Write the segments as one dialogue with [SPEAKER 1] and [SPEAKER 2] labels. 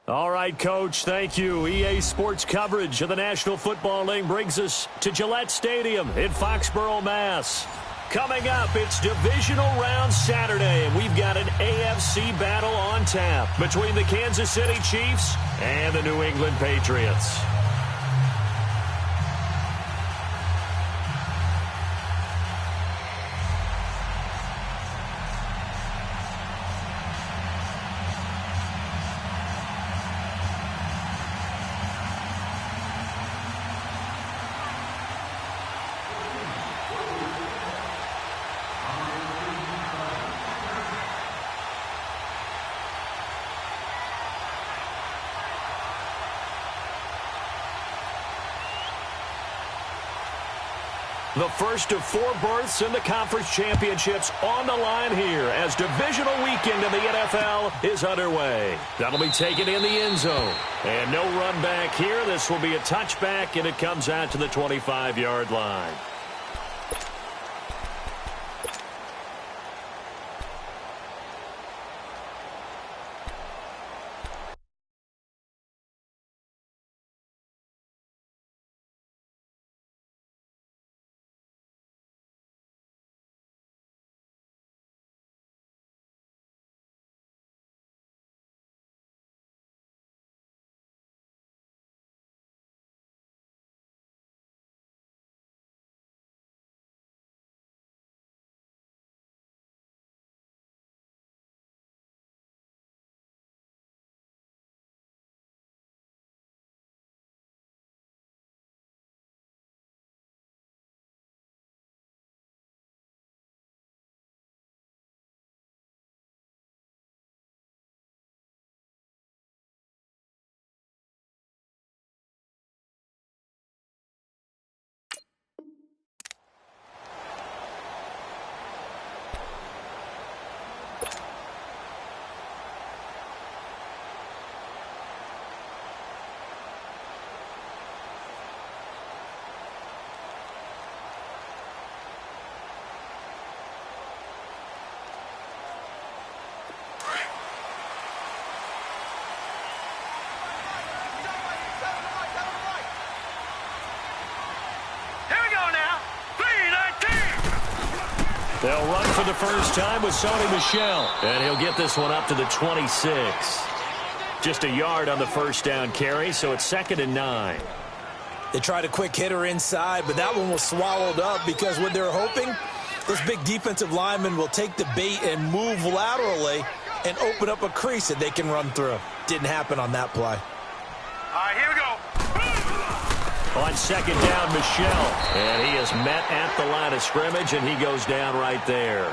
[SPEAKER 1] All right, Coach, thank you. EA Sports coverage of the National Football League brings us to Gillette Stadium in Foxborough, Mass. Coming up, it's Divisional Round Saturday, and we've got an AFC battle on tap between the Kansas City Chiefs and the New England Patriots. The first of 4 berths in the conference championships on the line here as divisional weekend in the NFL is underway. That'll be taken in the end zone. And no run back here. This will be a touchback, and it comes out to the 25-yard line. They'll run for the first time with Sony Michel. And he'll get this one up to the 26. Just a yard on the first down carry, so it's 2nd and 9.
[SPEAKER 2] They tried a quick hitter inside, but that one was swallowed up because what they're hoping, this big defensive lineman will take the bait and move laterally and open up a crease that they can run through. Didn't happen on that play.
[SPEAKER 3] All right, here we go.
[SPEAKER 1] On 2nd down, Michel. And he is met at the line of scrimmage, and he goes down right there.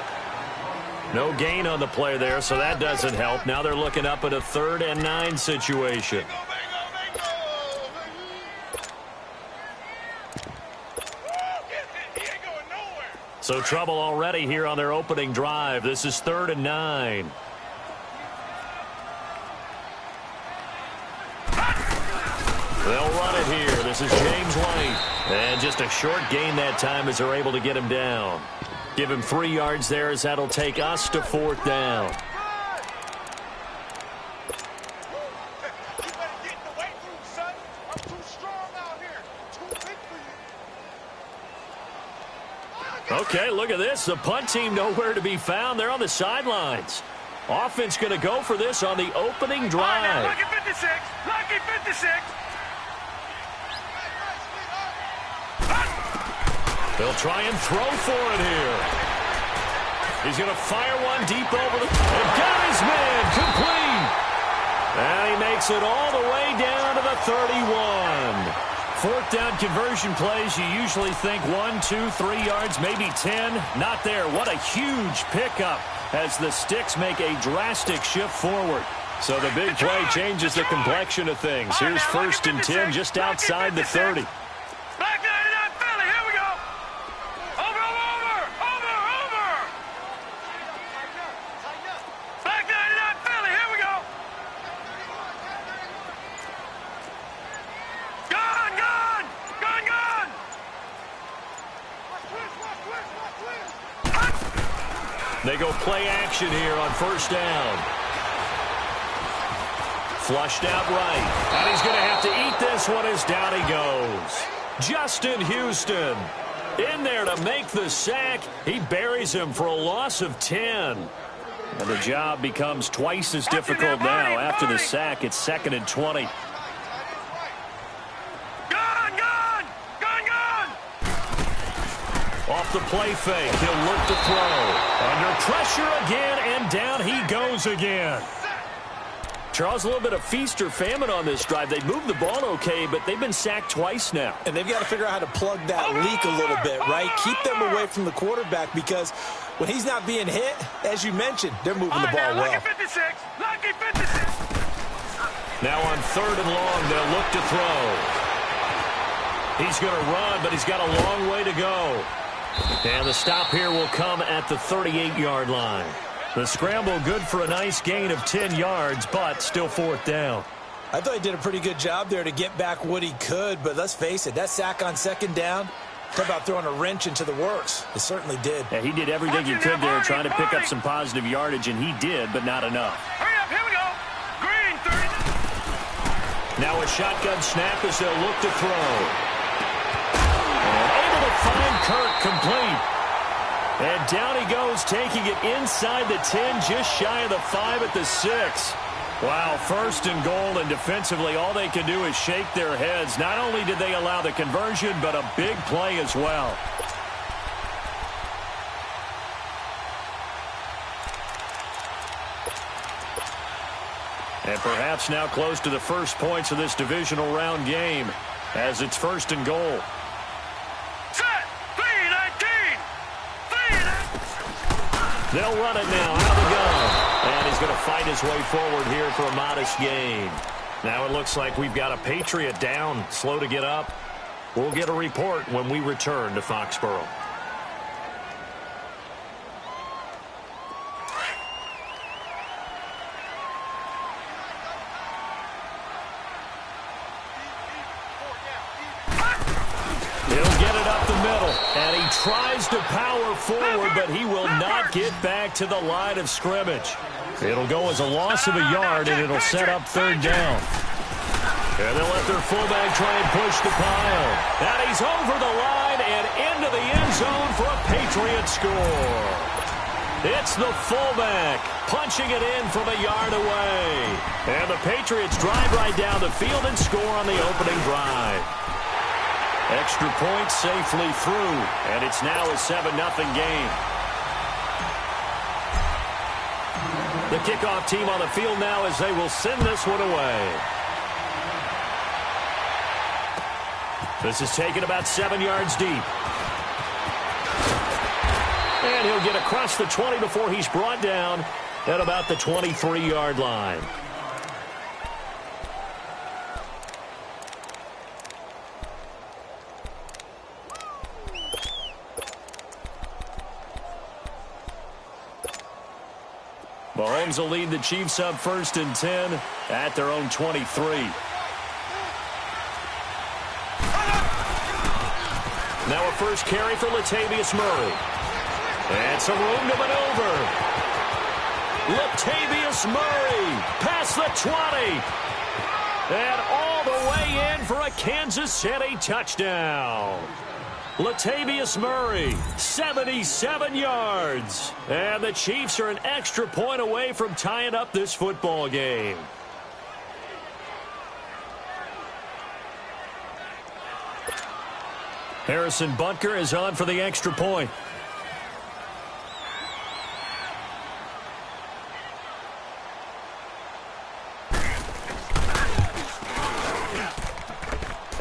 [SPEAKER 1] No gain on the play there, so that doesn't help. Now they're looking up at a 3rd and 9 situation. So trouble already here on their opening drive. This is 3rd and 9. They'll run it here. This is James White. And just a short gain that time as they're able to get him down. Give him 3 yards there as that'll take us to 4th down. Okay, look at this. The punt team nowhere to be found. They're on the sidelines. Offense going to go for this on the opening drive.
[SPEAKER 3] Right, lucky 56. Lucky 56.
[SPEAKER 1] They'll try and throw for it here. He's going to fire one deep over the... And got his man complete. And he makes it all the way down to the 31. 4th down conversion plays, you usually think 1, 2, 3 yards, maybe 10. Not there. What a huge pickup as the Sticks make a drastic shift forward. So the big play changes the complexion of things. Here's 1st and 10 just outside the 30. They go play action here on 1st down. Flushed out right. And he's going to have to eat this one as down he goes. Justin Houston in there to make the sack. He buries him for a loss of 10. And the job becomes twice as difficult now. After the sack, it's 2nd and 20. Off the play fake, he'll look to throw. Under pressure again, and down he goes again. Charles, a little bit of feast or famine on this drive. They moved the ball okay, but they've been sacked twice now.
[SPEAKER 2] And they've got to figure out how to plug that leak a little bit, right? Keep them away from the quarterback, because when he's not being hit, as you mentioned, they're moving the ball well.
[SPEAKER 3] Lucky 56. Lucky 56.
[SPEAKER 1] Now on 3rd and long, they'll look to throw. He's going to run, but he's got a long way to go. And the stop here will come at the 38-yard line. The scramble good for a nice gain of 10 yards, but still 4th down.
[SPEAKER 2] I thought he did a pretty good job there to get back what he could, but let's face it, that sack on 2nd down, talk about throwing a wrench into the works. It certainly did.
[SPEAKER 1] Yeah, he did everything he could there trying to pick up some positive yardage, and he did, but not enough.
[SPEAKER 3] Hurry up, here we go. Green, 30.
[SPEAKER 1] Now a shotgun snap as they'll look to throw. And able to find Kirk complete. And down he goes, taking it inside the 10, just shy of the 5 at the 6. Wow, 1st and goal, and defensively all they can do is shake their heads. Not only did they allow the conversion, but a big play as well. And perhaps now close to the first points of this divisional round game, as it's 1st and goal.
[SPEAKER 3] Set. 3-19. 3-19.
[SPEAKER 1] They'll run it now out of the gun. And he's going to fight his way forward here for a modest gain. Now it looks like we've got a Patriot down, slow to get up. We'll get a report when we return to Foxborough. He'll get it up the middle, and he tries to power forward, but he will not get back to the line of scrimmage. It'll go as a loss of a yard, and it'll set up 3rd down. And they'll let their fullback try and push the pile. And he's over the line and into the end zone for a Patriot score. It's the fullback punching it in from a yard away. And the Patriots drive right down the field and score on the opening drive. Extra point safely through, and it's now a 7-0 game. The kickoff team on the field now as they will send this one away. This is taken about 7 yards deep. And he'll get across the 20 before he's brought down at about the 23-yard line. Mahomes will lead the Chiefs up 1st and 10 at their own 23. Now a first carry for Latavius Murray. And some room to maneuver. Latavius Murray past the 20. And all the way in for a Kansas City touchdown. Latavius Murray, 77 yards. And the Chiefs are an extra point away from tying up this football game. Harrison Butker is on for the extra point.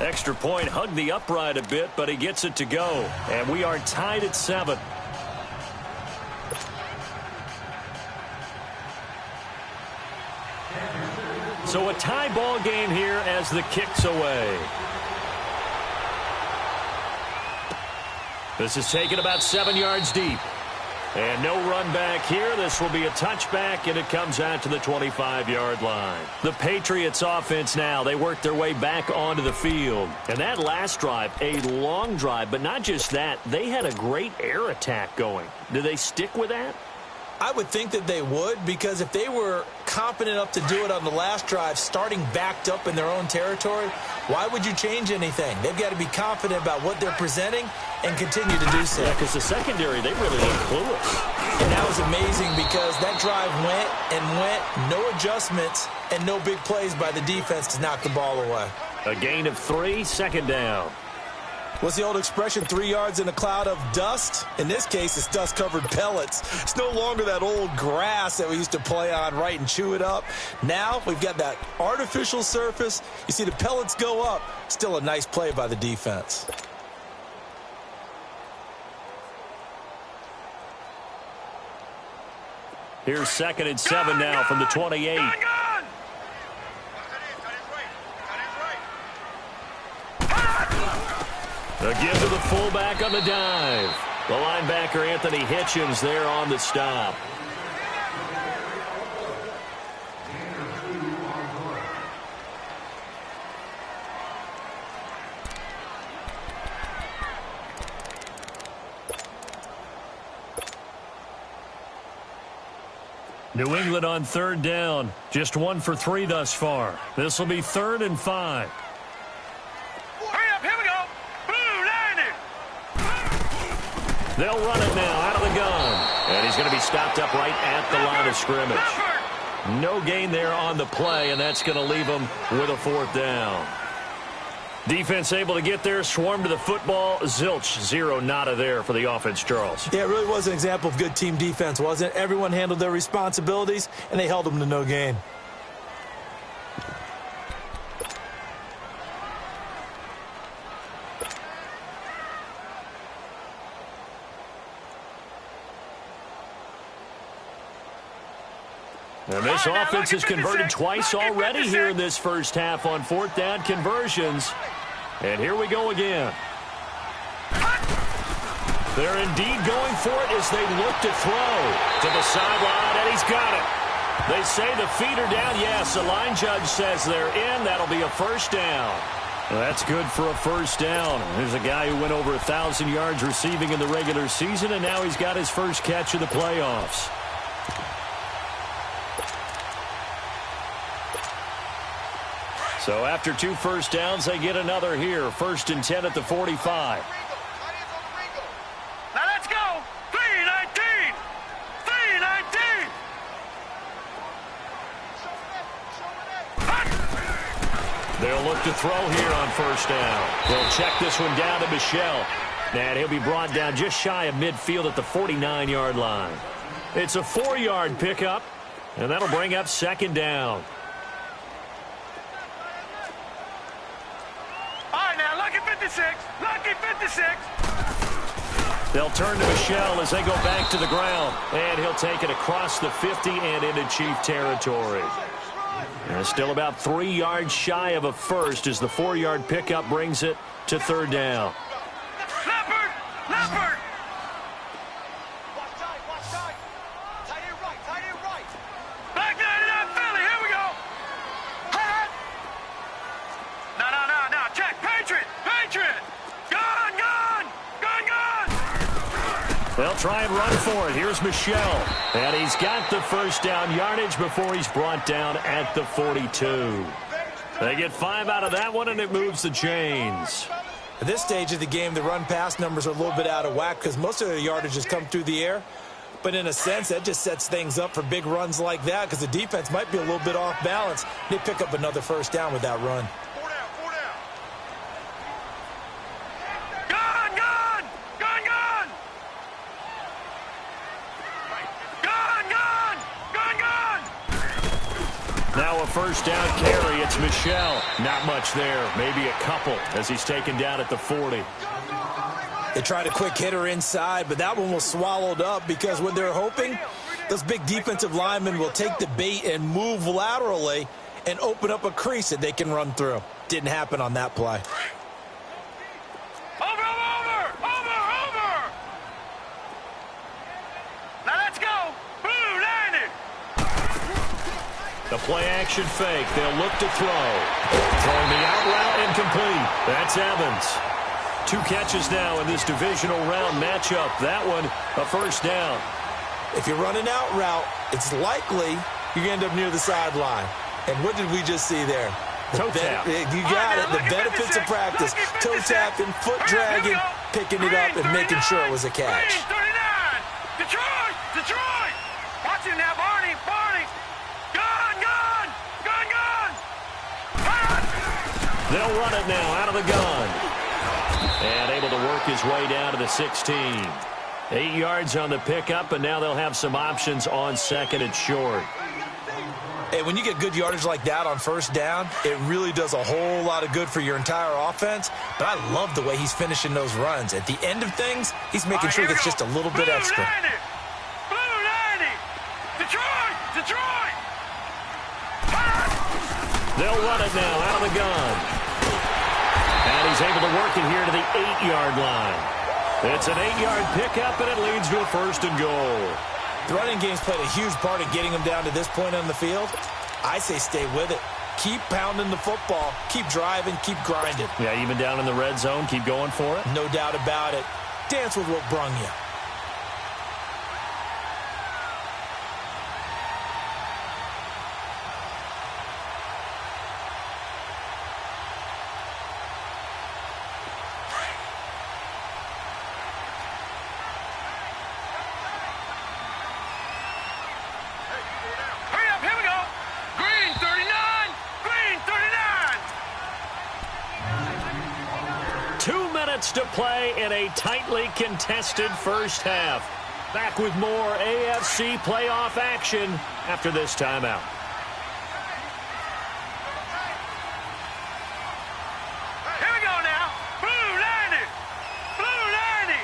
[SPEAKER 1] Extra point hugged the upright a bit, but he gets it to go. And we are tied at 7. So a tie ball game here as the kick's away. This is taken about 7 yards deep. And no run back here. This will be a touchback, and it comes out to the 25-yard line. The Patriots offense now, they work their way back onto the field. And that last drive, a long drive, but not just that. They had a great air attack going. Do they stick with that?
[SPEAKER 2] I would think that they would, because if they were confident enough to do it on the last drive, starting backed up in their own territory, why would you change anything? They've got to be confident about what they're presenting and continue to do so.
[SPEAKER 1] Yeah, because the secondary, they really look clueless.
[SPEAKER 2] And that was amazing because that drive went and went, no adjustments, and no big plays by the defense to knock the ball away.
[SPEAKER 1] A gain of 3, second down.
[SPEAKER 2] What's the old expression, 3 yards in a cloud of dust? In this case, it's dust-covered pellets. It's no longer that old grass that we used to play on, right, and chew it up. Now we've got that artificial surface. You see the pellets go up. Still a nice play by the defense.
[SPEAKER 1] Here's 2nd and 7 now from the 28. A give to the fullback on the dive. The linebacker, Anthony Hitchens, there on the stop. New England on 3rd down. Just 1 for 3 thus far. This will be 3rd and 5. They'll run it now out of the gun. And he's going to be stopped up right at the line of scrimmage. No gain there on the play, and that's going to leave him with a 4th down. Defense able to get there, swarm to the football. Zilch, 0 nada there for the offense, Charles.
[SPEAKER 2] Yeah, it really was an example of good team defense, wasn't it? Everyone handled their responsibilities, and they held them to no gain.
[SPEAKER 1] And this offense has converted twice already here in this first half on 4th down conversions. And here we go again. They're indeed going for it as they look to throw to the sideline, and he's got it. They say the feet are down. Yes, the line judge says they're in. That'll be a 1st down. Well, that's good for a 1st down. There's a guy who went over 1,000 yards receiving in the regular season, and now he's got his first catch of the playoffs. So after 2 first downs, they get another here. 1st and 10 at the 45.
[SPEAKER 3] Now let's go. 3-19. 3-19.
[SPEAKER 1] They'll look to throw here on 1st down. They'll check this one down to Michel. And he'll be brought down just shy of midfield at the 49-yard line. It's a 4-yard pickup, and that'll bring up 2nd down.
[SPEAKER 3] Lucky 56.
[SPEAKER 1] They'll turn to Michel as they go back to the ground. And he'll take it across the 50 and into Chief territory. And still about 3 yards shy of a first as the 4-yard pickup brings it to 3rd down.
[SPEAKER 3] Leopard! Leopard! Back nine it up, Philly. Here we go. No. Check. Patriot. Gun.
[SPEAKER 1] They'll try and run for it. Here's Michel. And he's got the 1st down yardage before he's brought down at the 42. They get 5 out of that one, and it moves the chains.
[SPEAKER 2] At this stage of the game, the run-pass numbers are a little bit out of whack because most of their yardage has come through the air. But in a sense, that just sets things up for big runs like that because the defense might be a little bit off balance. They pick up another 1st down with that run.
[SPEAKER 1] Now a 1st down carry. It's Michel. Not much there. Maybe a couple as he's taken down at the 40.
[SPEAKER 2] They tried a quick hitter inside, but that one was swallowed up because what they're hoping, those big defensive linemen will take the bait and move laterally and open up a crease that they can run through. Didn't happen on that play.
[SPEAKER 3] Over! Now let's go. Blue landed.
[SPEAKER 1] The play action fake. They'll look to throw. Throwing the out route incomplete. That's Evans. 2 catches now in this divisional round matchup. That one, a 1st down.
[SPEAKER 2] If you're running out route, it's likely you're going to end up near the sideline. And what did we just see there?
[SPEAKER 1] Toe tap.
[SPEAKER 2] You got it. The benefits of practice. Toe tapping, foot dragging, picking it up, and making sure it was a catch.
[SPEAKER 3] 39. Detroit! Detroit! Watch him now, Barney! Barney! Gun! Gun! Gun! Gun!
[SPEAKER 1] They'll run it now out of the gun. And able to work his way down to the 16. 8 yards on the pickup, and now they'll have some options on second and short.
[SPEAKER 2] Hey, when you get good yardage like that on first down, it really does a whole lot of good for your entire offense. But I love the way he's finishing those runs. At the end of things, he's making sure that's just a little bit extra.
[SPEAKER 3] Blue 90! Detroit! Detroit!
[SPEAKER 1] They'll run it now out of the gun. And he's able to work it here to the 8-yard line. It's an 8-yard pickup, and it leads to a first and goal.
[SPEAKER 2] The running game's played a huge part in getting him down to this point on the field. I say stay with it. Keep pounding the football. Keep driving. Keep grinding.
[SPEAKER 1] Yeah, even down in the red zone, keep going for it.
[SPEAKER 2] No doubt about it. Dance with what brung you.
[SPEAKER 3] Hurry up, here we go! Green 39! Green 39!
[SPEAKER 1] 2 minutes to play in a tightly contested first half. Back with more AFC playoff action after this timeout.
[SPEAKER 3] Here we go now! Blue 90! Blue 90!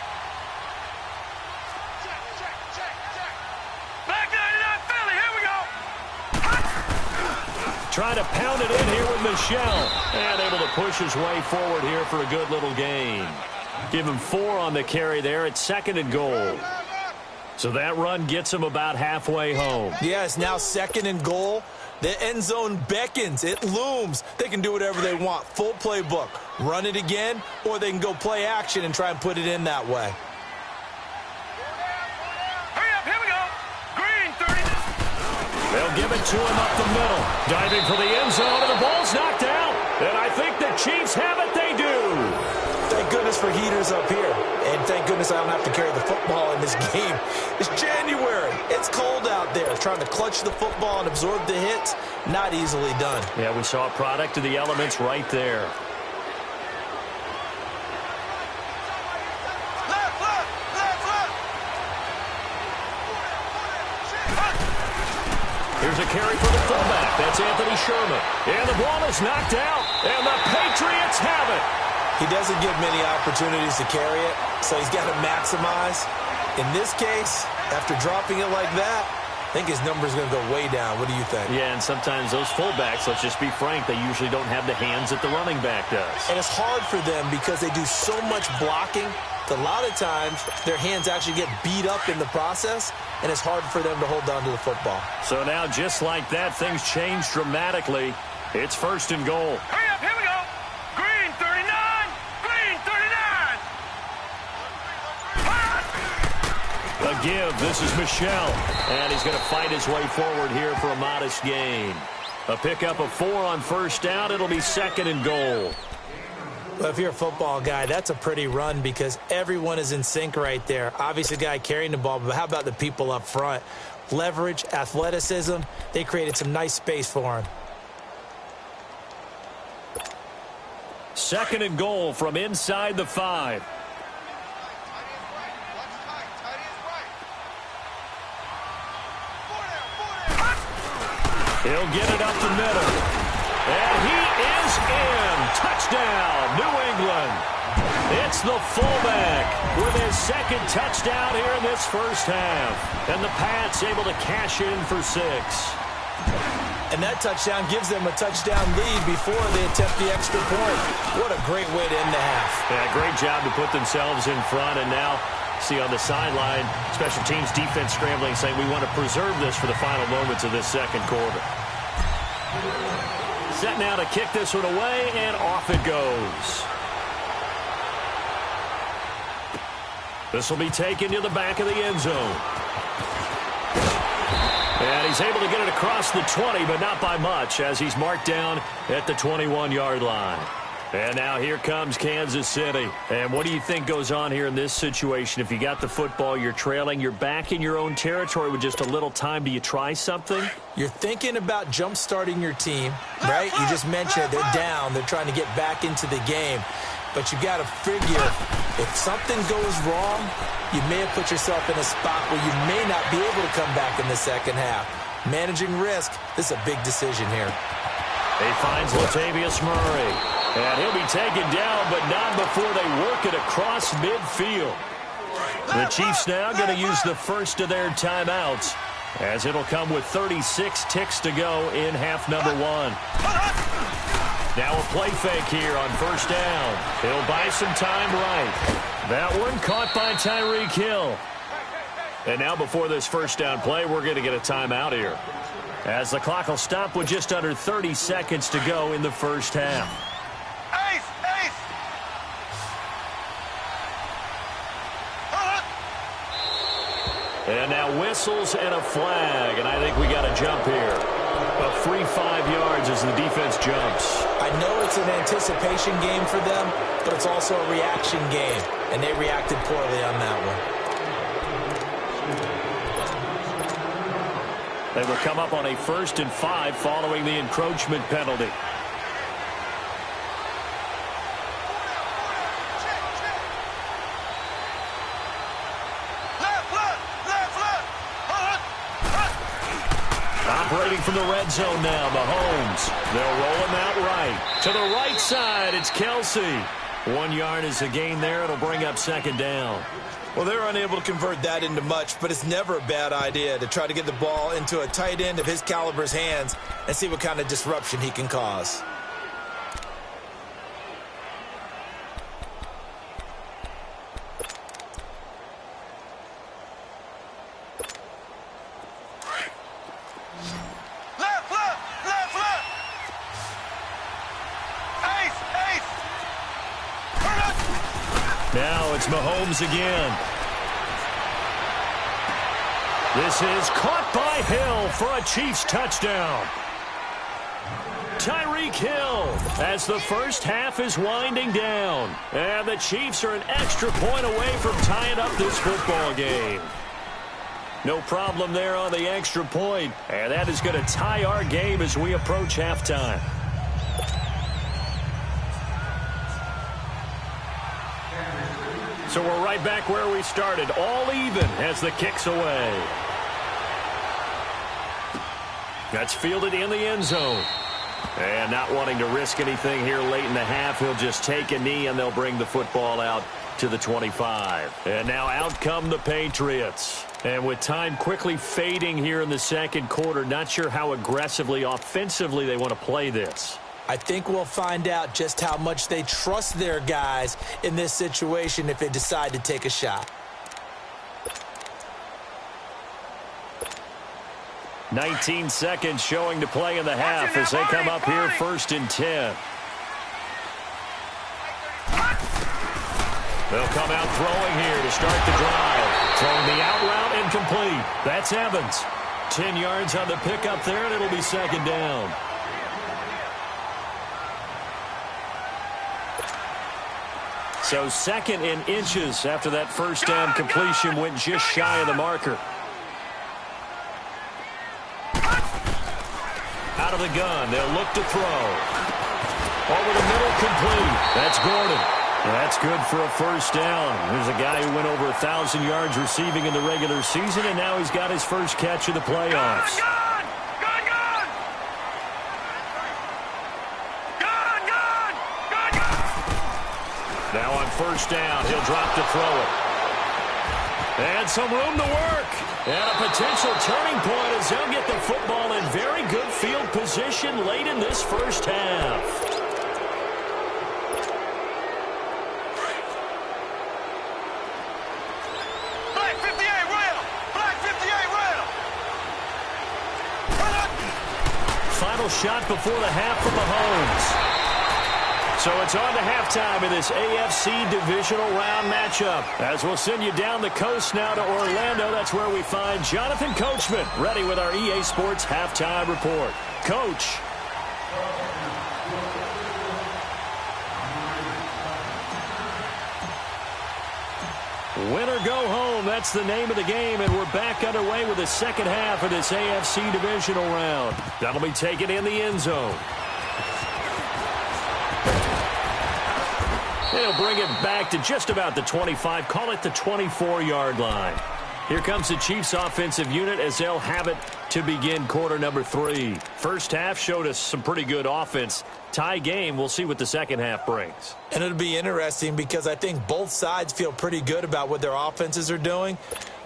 [SPEAKER 3] Black 99 Philly, here we go!
[SPEAKER 1] Trying to pound it in here with Michel. And able to push his way forward here for a good little gain. Give him 4 on the carry there at second and goal. So that run gets him about halfway home.
[SPEAKER 2] Yeah, it's now second and goal. The end zone beckons. It looms. They can do whatever they want. Full playbook. Run it again, or they can go play action and try and put it in that way.
[SPEAKER 3] Hurry up, here we go! Green 30!
[SPEAKER 1] They'll give it to him up the middle. Diving for the end zone, and the ball's knocked out. And I think the Chiefs have it. They do.
[SPEAKER 2] Thank goodness for heaters up here. And thank goodness I don't have to carry the football in this game. It's January. It's cold out there. Trying to clutch the football and absorb the hits, not easily done.
[SPEAKER 1] Yeah, we saw a product of the elements right there.
[SPEAKER 3] Left, left, left, left!
[SPEAKER 1] Here's a carry for the fullback. That's Anthony Sherman. And the ball is knocked out. And the Patriots have it.
[SPEAKER 2] He doesn't get many opportunities to carry it, so he's got to maximize. In this case, after dropping it like that, I think his number's going to go way down. What do you think?
[SPEAKER 1] Yeah, and sometimes those fullbacks, let's just be frank, they usually don't have the hands that the running back does.
[SPEAKER 2] And it's hard for them because they do so much blocking. A lot of times, their hands actually get beat up in the process, and it's hard for them to hold on to the football.
[SPEAKER 1] So now, just like that, things change dramatically. It's first and goal.
[SPEAKER 3] Hurry up, here we go! Green 39! Green 39!
[SPEAKER 1] A give. This is Michel. And he's going to fight his way forward here for a modest gain. A pickup of 4 on first down. It'll be second and goal.
[SPEAKER 2] Well, if you're a football guy, that's a pretty run because everyone is in sync right there. Obviously, the guy carrying the ball, but how about the people up front? Leverage, athleticism. They created some nice space for him.
[SPEAKER 1] Second and goal from inside the 5. He'll get it up the middle. And he is in. Touchdown, New England. It's the fullback with his second touchdown here in this first half. And the Pats able to cash in for 6.
[SPEAKER 2] And that touchdown gives them a touchdown lead before they attempt the extra point. What a great way to end the half.
[SPEAKER 1] Yeah, great job to put themselves in front. And now, see on the sideline, special teams defense scrambling, saying we want to preserve this for the final moments of this second quarter. Set now to kick this one away, and off it goes. This will be taken to the back of the end zone. And he's able to get it across the 20, but not by much, as he's marked down at the 21-yard line. And now here comes Kansas City. And what do you think goes on here in this situation? If you got the football, you're trailing, you're back in your own territory with just a little time. Do you try something?
[SPEAKER 2] You're thinking about jump-starting your team, right? You just mentioned it. They're down. They're trying to get back into the game. But you got to figure, if something goes wrong, you may have put yourself in a spot where you may not be able to come back in the second half. Managing risk, this is a big decision here.
[SPEAKER 1] He finds Latavius Murray. And he'll be taken down, but not before they work it across midfield. The Chiefs now going to use the first of their timeouts, as it'll come with 36 ticks to go in half number one. Now a play fake here on first down. He'll buy some time right. That one caught by Tyreek Hill. And now before this first down play, we're going to get a timeout here, as the clock will stop with just under 30 seconds to go in the first half. And now whistles and a flag, and I think we got a jump here. A free 5 yards as the defense jumps.
[SPEAKER 2] I know it's an anticipation game for them, but it's also a reaction game, and they reacted poorly on that one.
[SPEAKER 1] They will come up on a 1st and 5 following the encroachment penalty. Operating from the red zone now, Mahomes. They'll roll him out right. To the right side, it's Kelsey. 1 yard is a gain there. It'll bring up second down.
[SPEAKER 2] Well, they're unable to convert that into much, but it's never a bad idea to try to get the ball into a tight end of his caliber's hands and see what kind of disruption he can cause.
[SPEAKER 1] Now it's Mahomes again. This is caught by Hill for a Chiefs touchdown. Tyreek Hill as the first half is winding down. And the Chiefs are an extra point away from tying up this football game. No problem there on the extra point. And that is going to tie our game as we approach halftime. So we're right back where we started, all even as the kick's away. That's fielded in the end zone. And not wanting to risk anything here late in the half, he'll just take a knee and they'll bring the football out to the 25. And now out come the Patriots. And with time quickly fading here in the second quarter, not sure how aggressively, offensively they want to play this.
[SPEAKER 2] I think we'll find out just how much they trust their guys in this situation if they decide to take a shot.
[SPEAKER 1] 19 seconds showing to play in the half as they come up here 1st and 10. They'll come out throwing here to start the drive. Throwing the out route incomplete. That's Evans. 10 yards on the pickup there, and it'll be second down. So 2nd and inches after that first down completion went just shy of the marker. Out of the gun, they'll look to throw. Over the middle, complete. That's Gordon. That's good for a first down. There's a guy who went over 1,000 yards receiving in the regular season, and now he's got his first catch of the playoffs. Now on first down, he'll drop to throw it. And some room to work. And a potential turning point as they'll get the football in very good field position late in this first half.
[SPEAKER 3] Flag 58 rail! Flag 58 rail!
[SPEAKER 1] Final shot before the half for Mahomes. So it's on to halftime in this AFC divisional round matchup. As we'll send you down the coast now to Orlando, that's where we find Jonathan Coachman, ready with our EA Sports halftime report. Coach. Win or go home, that's the name of the game, and we're back underway with the second half of this AFC divisional round. That'll be taken in the end zone. They'll bring it back to just about the 25, call it the 24-yard line. Here comes the Chiefs offensive unit as they'll have it to begin quarter number 3. First half showed us some pretty good offense. Tie game, we'll see what the second half brings.
[SPEAKER 2] And it'll be interesting because I think both sides feel pretty good about what their offenses are doing.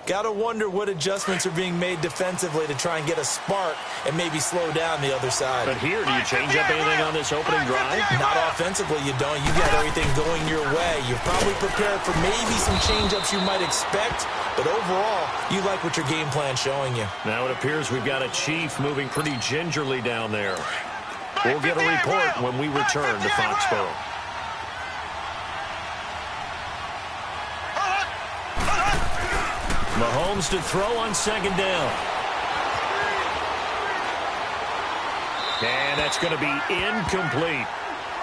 [SPEAKER 2] Got to wonder what adjustments are being made defensively to try and get a spark and maybe slow down the other side.
[SPEAKER 1] But here, do you change up anything on this opening drive?
[SPEAKER 2] Not offensively, you don't. You got everything going your way. You're probably prepared for maybe some change-ups you might expect, but overall, you like what your game plan's showing you.
[SPEAKER 1] Now it appears we've got a Chief moving pretty gingerly down there. We'll get a report when we return to Foxborough. Mahomes to throw on second down. And that's going to be incomplete.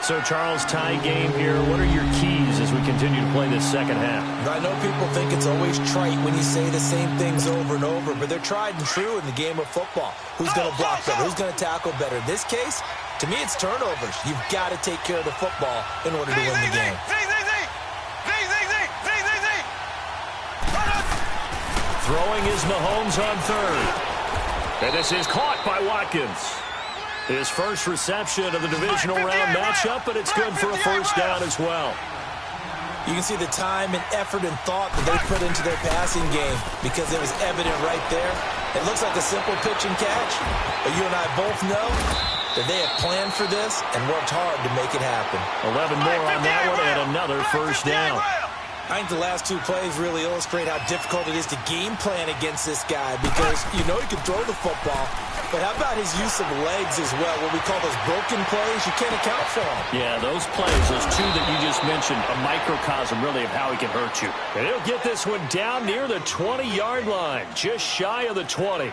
[SPEAKER 1] So, Charles, tie game here. What are your keys as we continue to play this second half?
[SPEAKER 2] I know people think it's always trite when you say the same things over and over, but they're tried and true in the game of football. Who's going to block better? Who's going to tackle better? In this case, to me, it's turnovers. You've got to take care of the football in order to win the game.
[SPEAKER 1] Throwing is Mahomes on third. And this is caught by Watkins. His first reception of the divisional round matchup, but it's good for a first down as well.
[SPEAKER 2] You can see the time and effort and thought that they put into their passing game because it was evident right there. It looks like a simple pitch and catch, but you and I both know that they have planned for this and worked hard to make it happen.
[SPEAKER 1] 11 more on that one and another first down.
[SPEAKER 2] I think the last two plays really illustrate how difficult it is to game plan against this guy because you know he can throw the football, but how about his use of legs as well? What we call those broken plays, you can't account for them.
[SPEAKER 1] Yeah, those plays, those two that you just mentioned, a microcosm really of how he can hurt you. And he'll get this one down near the 20-yard line, just shy of the 20.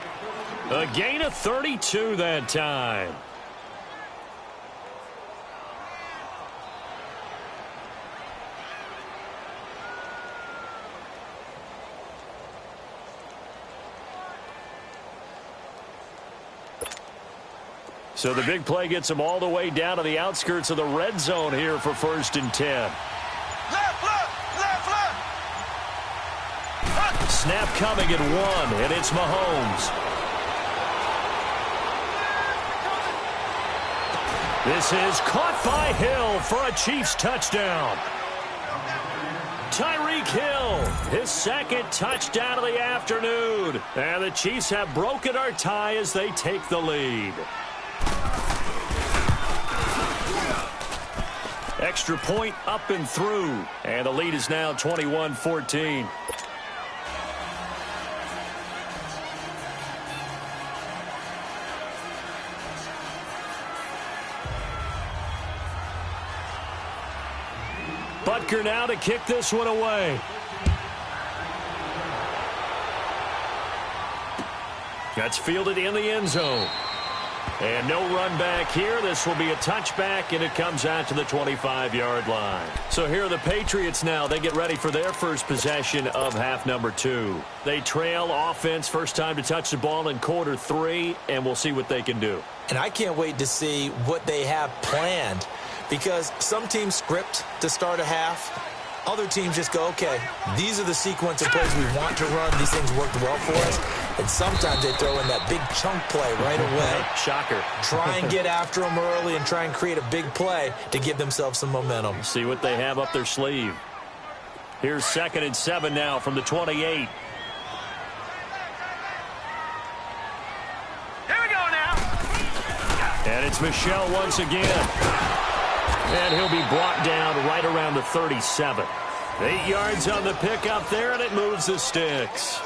[SPEAKER 1] A gain of 32 that time. So the big play gets him all the way down to the outskirts of the red zone here for 1st and 10.
[SPEAKER 3] Left.
[SPEAKER 1] Snap coming at 1, and it's Mahomes. This is caught by Hill for a Chiefs touchdown. Tyreek Hill, his second touchdown of the afternoon. And the Chiefs have broken our tie as they take the lead. Extra point up and through. And the lead is now 21-14. Butker now to kick this one away. That's fielded in the end zone. And no run back here. This will be a touchback, and it comes out to the 25-yard line. So here are the Patriots now. They get ready for their first possession of half number 2. They trail offense, first time to touch the ball in quarter 3, and we'll see what they can do.
[SPEAKER 2] And I can't wait to see what they have planned because some teams script to start a half. Other teams just go, okay, these are the sequence of plays we want to run. These things worked well for us. And sometimes they throw in that big chunk play right away.
[SPEAKER 1] Shocker.
[SPEAKER 2] Try and get after them early and try and create a big play to give themselves some momentum.
[SPEAKER 1] See what they have up their sleeve. Here's 2nd and 7 now from the 28.
[SPEAKER 3] Here we go now.
[SPEAKER 1] And it's Michel once again. And he'll be brought down right around the 37. 8 yards on the pickup there, and it moves the sticks.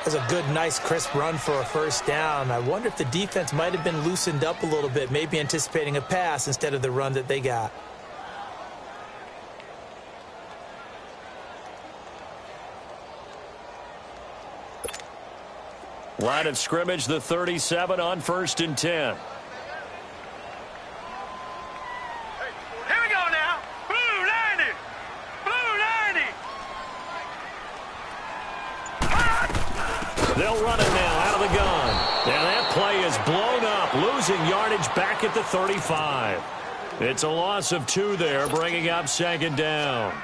[SPEAKER 2] That's a good, nice, crisp run for a first down. I wonder if the defense might have been loosened up a little bit, maybe anticipating a pass instead of the run that they got.
[SPEAKER 1] Line of scrimmage, the 37 on 1st and 10.
[SPEAKER 3] Here we go now. Blue 90. Blue 90.
[SPEAKER 1] They'll run it now out of the gun. And that play is blown up, losing yardage back at the 35. It's a loss of 2 there, bringing up 2nd down.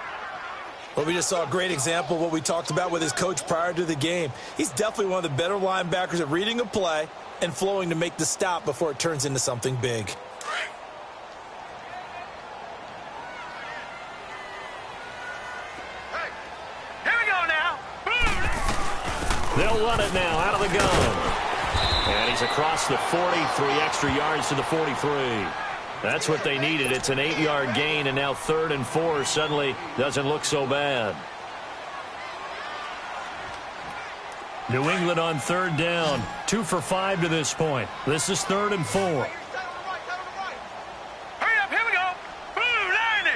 [SPEAKER 2] Well, we just saw a great example of what we talked about with his coach prior to the game. He's definitely one of the better linebackers at reading a play and flowing to make the stop before it turns into something big.
[SPEAKER 3] Here we go now.
[SPEAKER 1] They'll run it now out of the gun. And he's across the 40, 3 extra yards to the 43. That's what they needed. It's an 8-yard gain, and now 3rd and 4 suddenly doesn't look so bad. New England on 3rd down. 2 for 5 to this point. This is 3rd and 4.
[SPEAKER 3] Hurry up, here we go. Blue 90.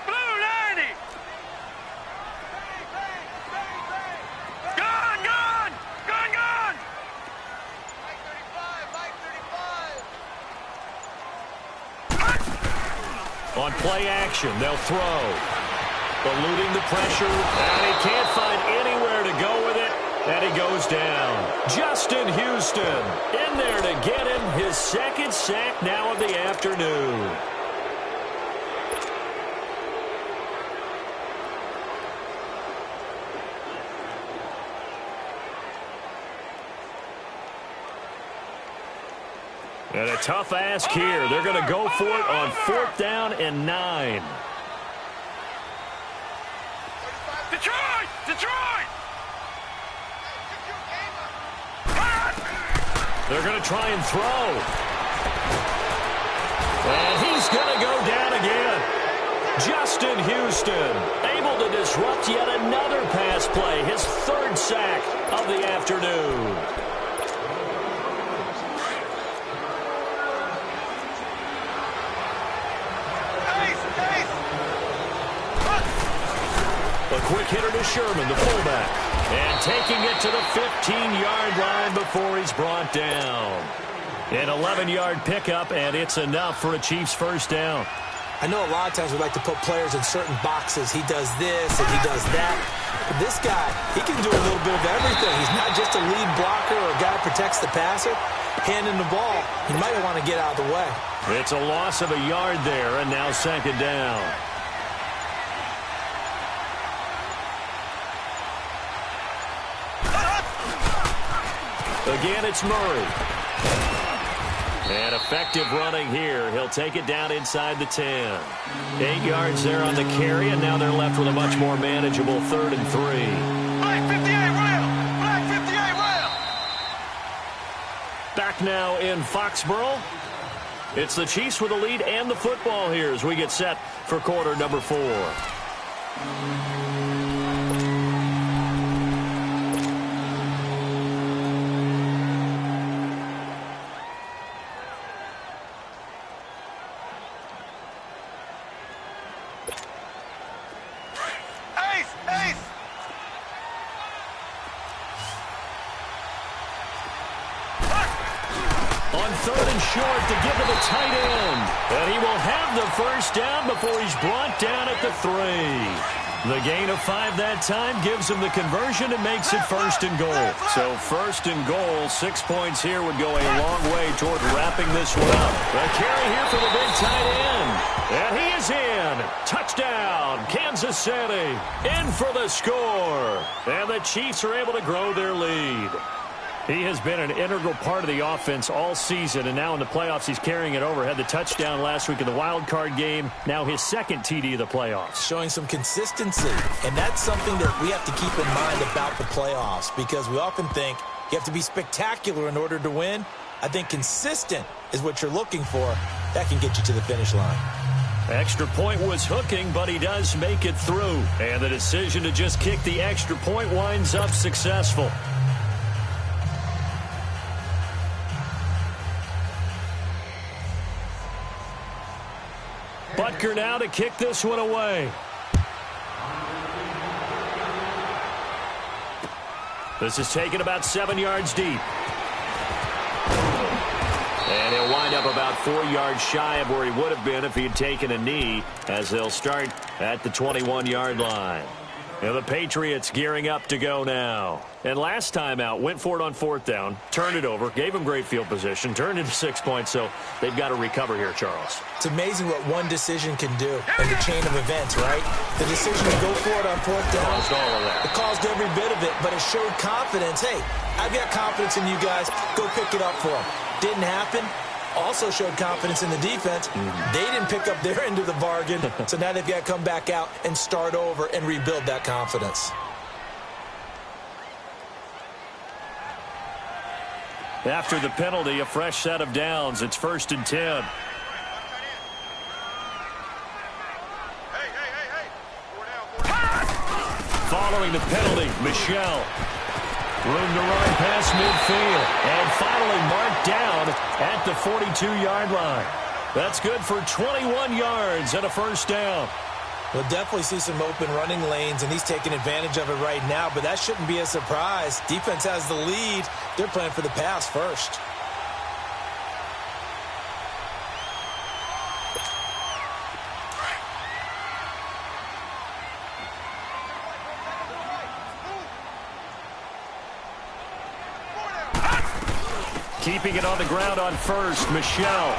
[SPEAKER 3] Blue 90. Gun, gun. Gun, gun.
[SPEAKER 1] On play action, they'll throw. Eluding the pressure, and he can't find anywhere to go with it, and he goes down. Justin Houston in there to get him his 2nd sack now of the afternoon. And a tough ask here. They're going to go for it on 4th down and 9.
[SPEAKER 3] Detroit! Detroit!
[SPEAKER 1] They're going to try and throw. And he's going to go down again. Justin Houston able to disrupt yet another pass play. His 3rd sack of the afternoon. A quick hitter to Sherman, the fullback. And taking it to the 15-yard line before he's brought down. An 11-yard pickup, and it's enough for a Chiefs 1st down.
[SPEAKER 2] I know a lot of times we like to put players in certain boxes. He does this and he does that. But this guy, he can do a little bit of everything. He's not just a lead blocker or a guy who protects the passer. Handing the ball, he might want to get out of the way.
[SPEAKER 1] It's a loss of a yard there, and now 2nd down. Again, it's Murray. And effective running here. He'll take it down inside the 10. 8 yards there on the carry, and now they're left with a much more manageable 3rd and 3.
[SPEAKER 3] Black 58 rail! Black 58 rail!
[SPEAKER 1] Back now in Foxborough. It's the Chiefs with the lead and the football here as we get set for quarter number 4. On 3rd and short to give to the tight end. And he will have the 1st down before he's brought down at the 3. The gain of 5 that time gives him the conversion and makes it 1st and goal. So 1st and goal, 6 points here would go a long way toward wrapping this one up. The carry here for the big tight end. And he is in. Touchdown, Kansas City. In for the score. And the Chiefs are able to grow their lead. He has been an integral part of the offense all season, and now in the playoffs he's carrying it over. Had the touchdown last week in the wild card game. Now his 2nd TD of the playoffs.
[SPEAKER 2] Showing some consistency, and that's something that we have to keep in mind about the playoffs because we often think you have to be spectacular in order to win. I think consistent is what you're looking for. That can get you to the finish line.
[SPEAKER 1] Extra point was hooking, but he does make it through. And the decision to just kick the extra point winds up successful. Butker now to kick this one away. This is taken about 7 yards deep. And he'll wind up about 4 yards shy of where he would have been if he had taken a knee, as they'll start at the 21-yard line. Now the Patriots gearing up to go now. And last time out, went for it on 4th down, turned it over, gave them great field position, turned into 6 points, so they've got to recover here, Charles.
[SPEAKER 2] It's amazing what one decision can do in the chain of events, right? The decision to go for it on 4th down.
[SPEAKER 1] Caused all of that.
[SPEAKER 2] It caused every bit of it, but it showed confidence. Hey, I've got confidence in you guys. Go pick it up for them. Didn't happen. Also showed confidence in the defense. They didn't pick up their end of the bargain, so now they've got to come back out and start over and rebuild that confidence.
[SPEAKER 1] After the penalty, a fresh set of downs. It's 1st and 10. Following the penalty, Michel. Room to run past midfield. And finally marked down at the 42-yard line. That's good for 21 yards and a 1st down.
[SPEAKER 2] We'll definitely see some open running lanes, and he's taking advantage of it right now, but that shouldn't be a surprise. Defense has the lead. They're playing for the pass first.
[SPEAKER 1] Keeping it on the ground on 1st, Michel.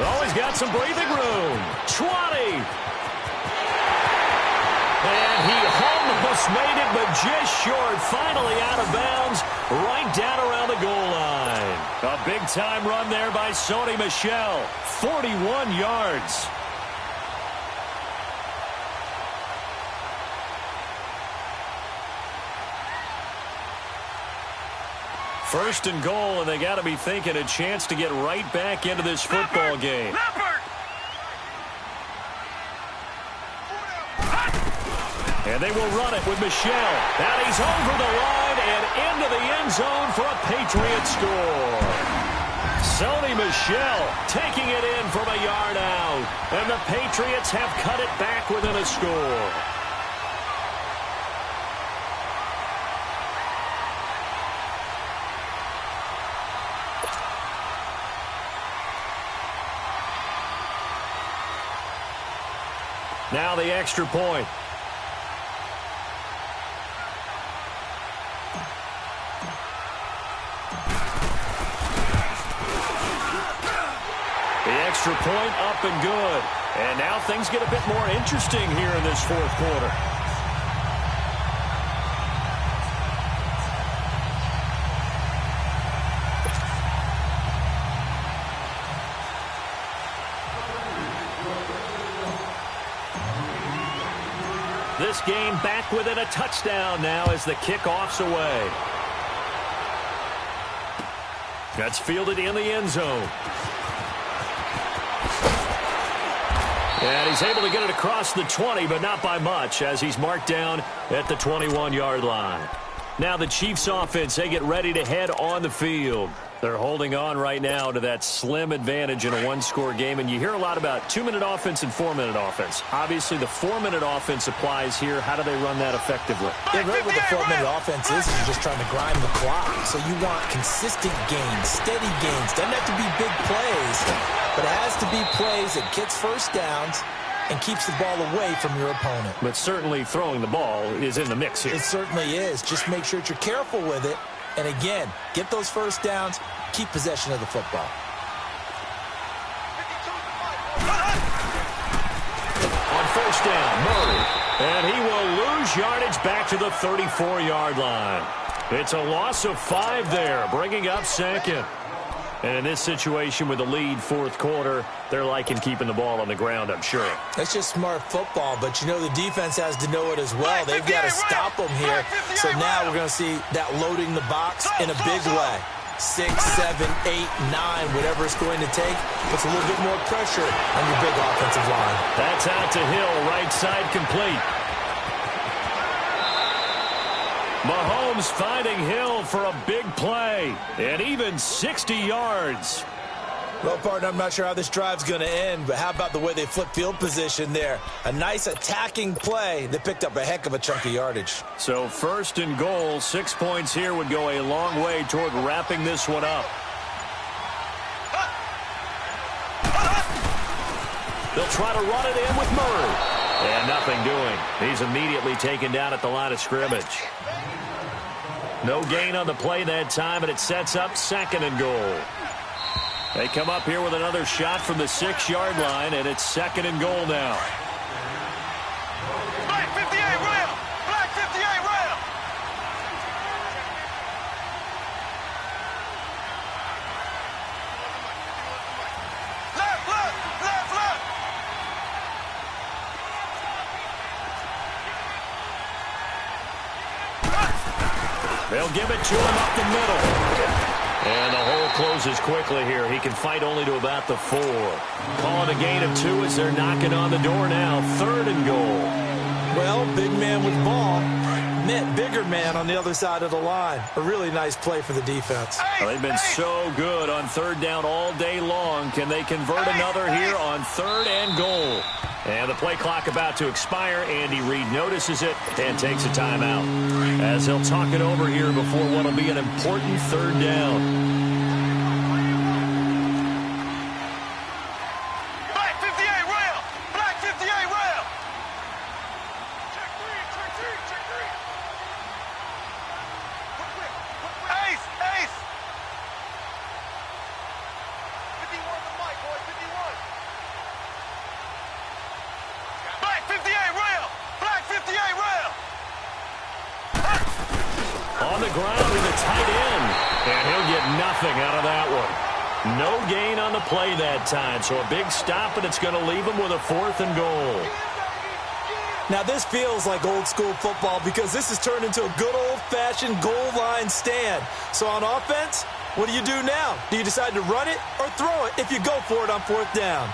[SPEAKER 1] Always got some breathing room. 20. And he almost made it, but just short. Finally out of bounds, right down around the goal line. A big-time run there by Sony Michel. 41 yards. First and goal, and they got to be thinking a chance to get right back into this football game. And they will run it with Michel. And he's over the line and into the end zone for a Patriot score. Sony Michel taking it in from a yard out. And the Patriots have cut it back within a score. Now the extra point. The extra point up and good. And now things get a bit more interesting here in this 4th quarter. This game back within a touchdown now as the kickoff's away. That's fielded in the end zone. And he's able to get it across the 20, but not by much, as he's marked down at the 21-yard line. Now the Chiefs offense, they get ready to head on the field. They're holding on right now to that slim advantage in a one-score game, and you hear a lot about 2-minute offense and 4-minute offense. Obviously, the 4-minute offense applies here. How do they run that effectively?
[SPEAKER 2] Yeah, really what the 4-minute offense is you're just trying to grind the clock. So you want consistent gains, steady gains. Doesn't have to be big plays, but it has to be plays that gets first downs and keeps the ball away from your opponent.
[SPEAKER 1] But certainly throwing the ball is in the mix here.
[SPEAKER 2] It certainly is. Just make sure that you're careful with it. And again, get those first downs, keep possession of the football.
[SPEAKER 1] On 1st down, Murray. And he will lose yardage back to the 34-yard line. It's a loss of 5 there, bringing up 2nd. And in this situation with the lead 4th quarter, they're liking keeping the ball on the ground, I'm sure.
[SPEAKER 2] That's just smart football, but you know the defense has to know it as well. They've got to stop them here. So now we're going to see that loading the box in a big way. 6, 7, 8, 9, whatever it's going to take, puts a little bit more pressure on your big offensive line.
[SPEAKER 1] That's out to Hill, right side complete. Mahomes finding Hill for a big play, and even 60 yards.
[SPEAKER 2] Well, partner, I'm not sure how this drive's going to end, but how about the way they flip field position there? A nice attacking play. They picked up a heck of a chunk of yardage.
[SPEAKER 1] So 1st and goal, 6 points here would go a long way toward wrapping this one up. They'll try to run it in with Murray. And nothing doing. He's immediately taken down at the line of scrimmage. No gain on the play that time, and it sets up 2nd and goal. They come up here with another shot from the 6-yard line, and it's 2nd and goal now.
[SPEAKER 3] Black 58 rail! Black 58 rail! Left, left, left, left!
[SPEAKER 1] They'll give it to him up the middle. And the hole closes quickly here. He can fight only to about the 4. Call it a gain of 2 as they're knocking on the door now. 3rd and goal.
[SPEAKER 2] Well, big man with ball met bigger man on the other side of the line. A really nice play for the defense.
[SPEAKER 1] Well, they've been so good on 3rd down all day long. Can they convert another here on 3rd and goal? And the play clock about to expire. Andy Reid notices it and takes a timeout, as he'll talk it over here before what will be an important 3rd down.
[SPEAKER 3] Black 58 rail! Black 58 rail! Check 3, check 3, check 3. Ace, ace! 51 the mic, boy, 51. Black 58 rail! Black 58 rail!
[SPEAKER 1] On the ground in the tight end, and he'll get nothing out of that one. No gain on the play that time, so a big stop, and it's going to leave him with a 4th and goal.
[SPEAKER 2] Now, this feels like old school football because this has turned into a good old-fashioned goal line stand. So on offense, what do you do now? Do you decide to run it or throw it if you go for it on 4th down?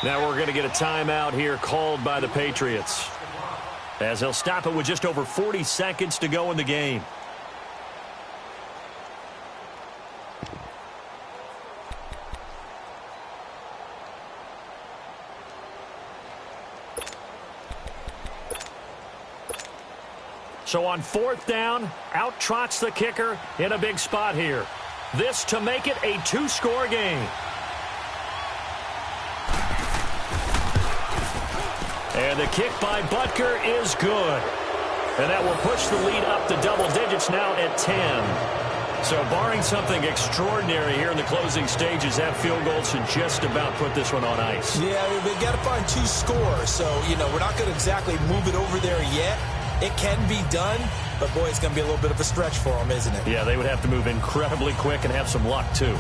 [SPEAKER 1] Now we're going to get a timeout here called by the Patriots, as they'll stop it with just over 40 seconds to go in the game. So on 4th down, out trots the kicker in a big spot here. This to make it a 2-score game. And the kick by Butker is good. And that will push the lead up to double digits now at 10. So barring something extraordinary here in the closing stages, that field goal should just about put this one on ice.
[SPEAKER 2] Yeah, they got to find 2 scores. So, we're not going to exactly move it over there yet. It can be done, but boy, it's going to be a little bit of a stretch for them, isn't it?
[SPEAKER 1] Yeah, they would have to move incredibly quick and have some luck, too.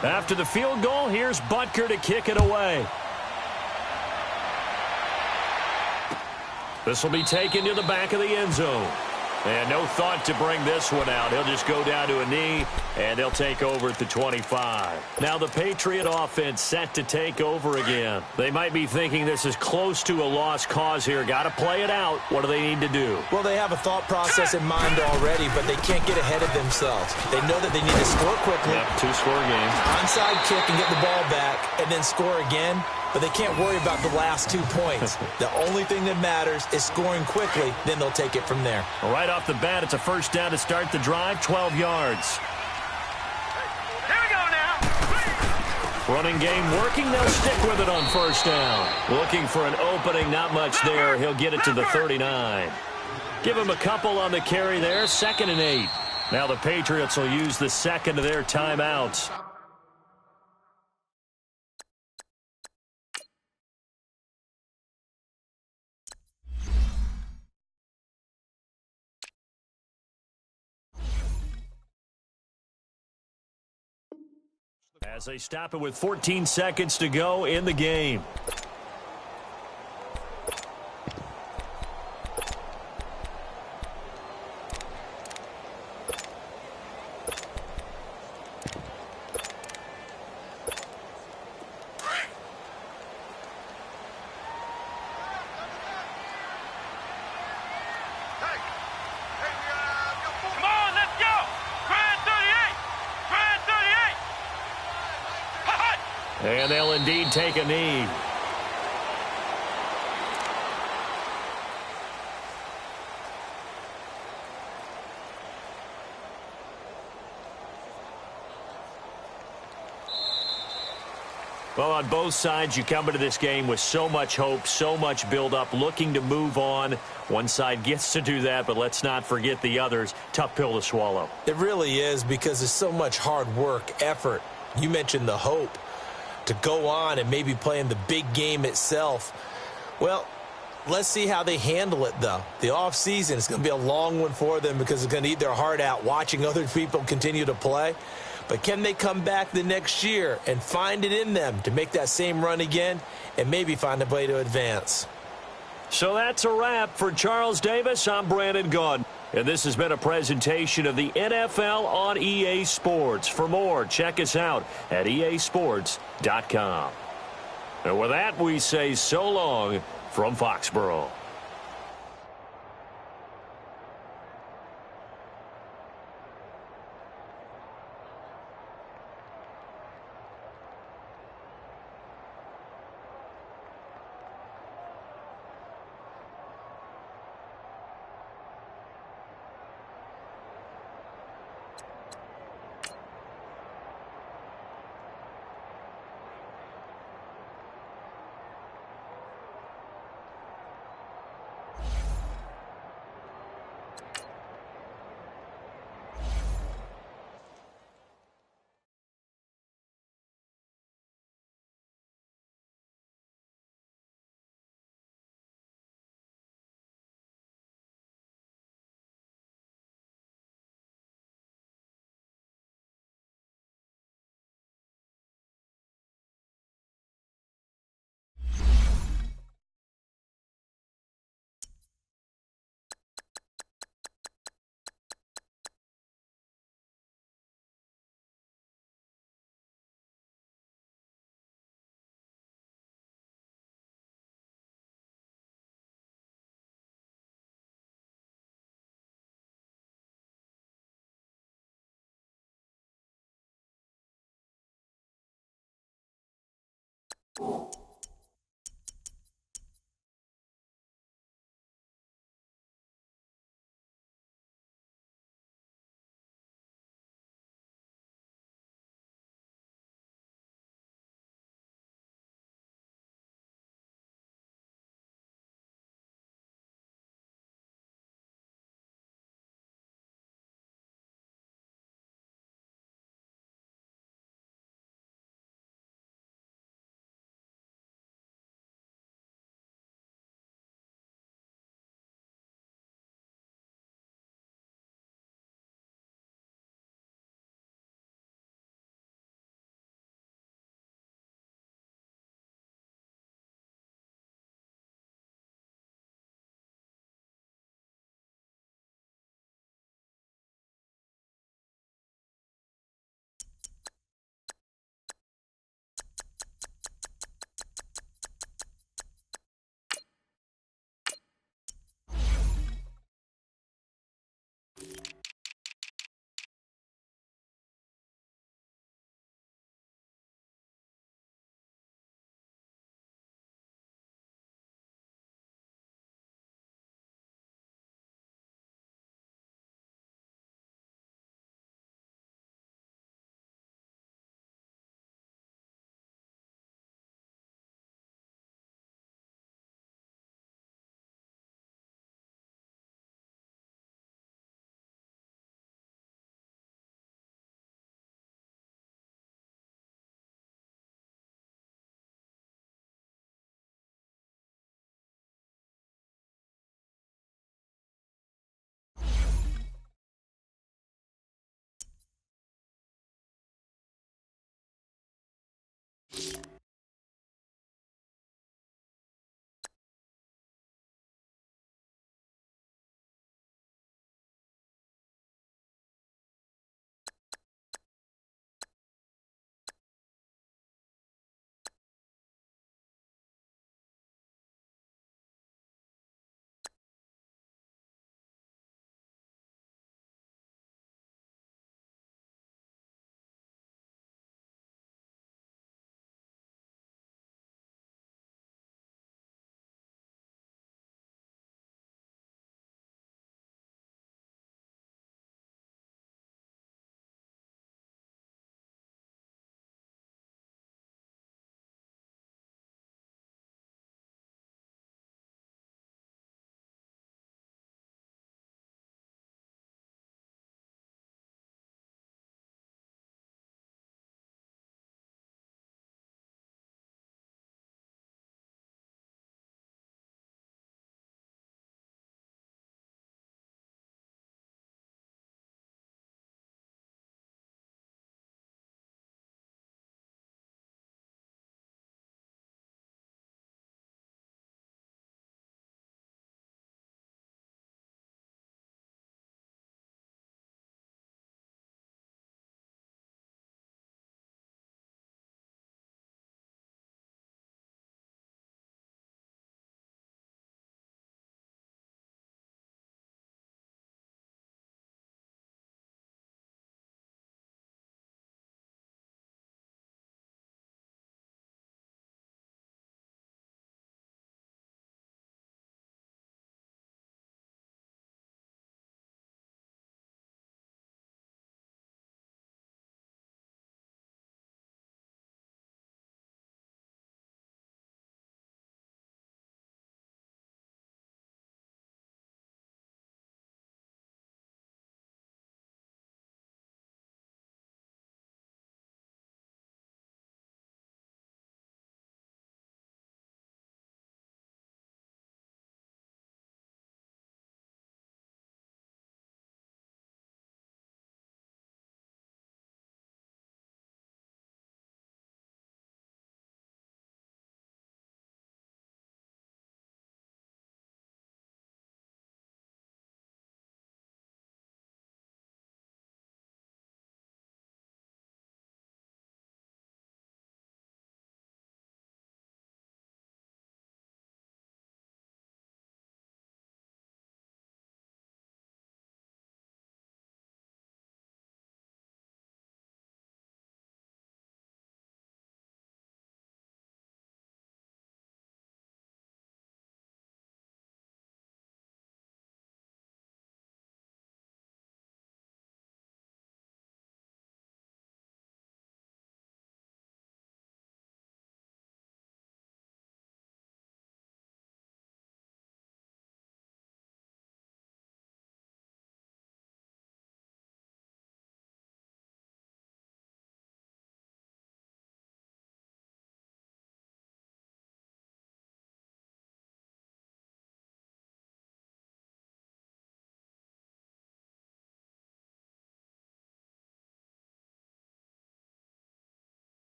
[SPEAKER 1] After the field goal, here's Butker to kick it away. This will be taken to the back of the end zone. And no thought to bring this one out. He'll just go down to a knee, and they'll take over at the 25. Now the Patriot offense set to take over again. They might be thinking this is close to a lost cause here. Got to play it out. What do they need to do?
[SPEAKER 2] Well, they have a thought process in mind already, but they can't get ahead of themselves. They know that they need to score quickly.
[SPEAKER 1] Yep, 2-score game.
[SPEAKER 2] Onside kick and get the ball back, and then score again. But they can't worry about the last 2 points. The only thing that matters is scoring quickly. Then they'll take it from there.
[SPEAKER 1] Right off the bat, it's a 1st down to start the drive, 12 yards.
[SPEAKER 3] Here we go now.
[SPEAKER 1] Running game working. They'll stick with it on 1st down. Looking for an opening, not much there. He'll get it to the 39. Give him a couple on the carry there, 2nd and 8. Now the Patriots will use the 2nd of their timeouts. As they stop it with 14 seconds to go in the game. indeed take a knee. Well, on both sides, you come into this game with so much hope, so much build-up, looking to move on. One side gets to do that, but let's not forget the others. Tough pill to swallow.
[SPEAKER 2] It really is, because there's so much hard work, effort. You mentioned the hope to go on and maybe play in the big game itself. Well, let's see how they handle it, though. The offseason is going to be a long one for them because it's going to eat their heart out watching other people continue to play. But can they come back the next year and find it in them to make that same run again and maybe find a way to advance?
[SPEAKER 1] So that's a wrap for Charles Davis. I'm Brandon Gaudin. And this has been a presentation of the NFL on EA Sports. For more, check us out at easports.com. And with that, we say so long from Foxborough.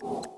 [SPEAKER 4] you.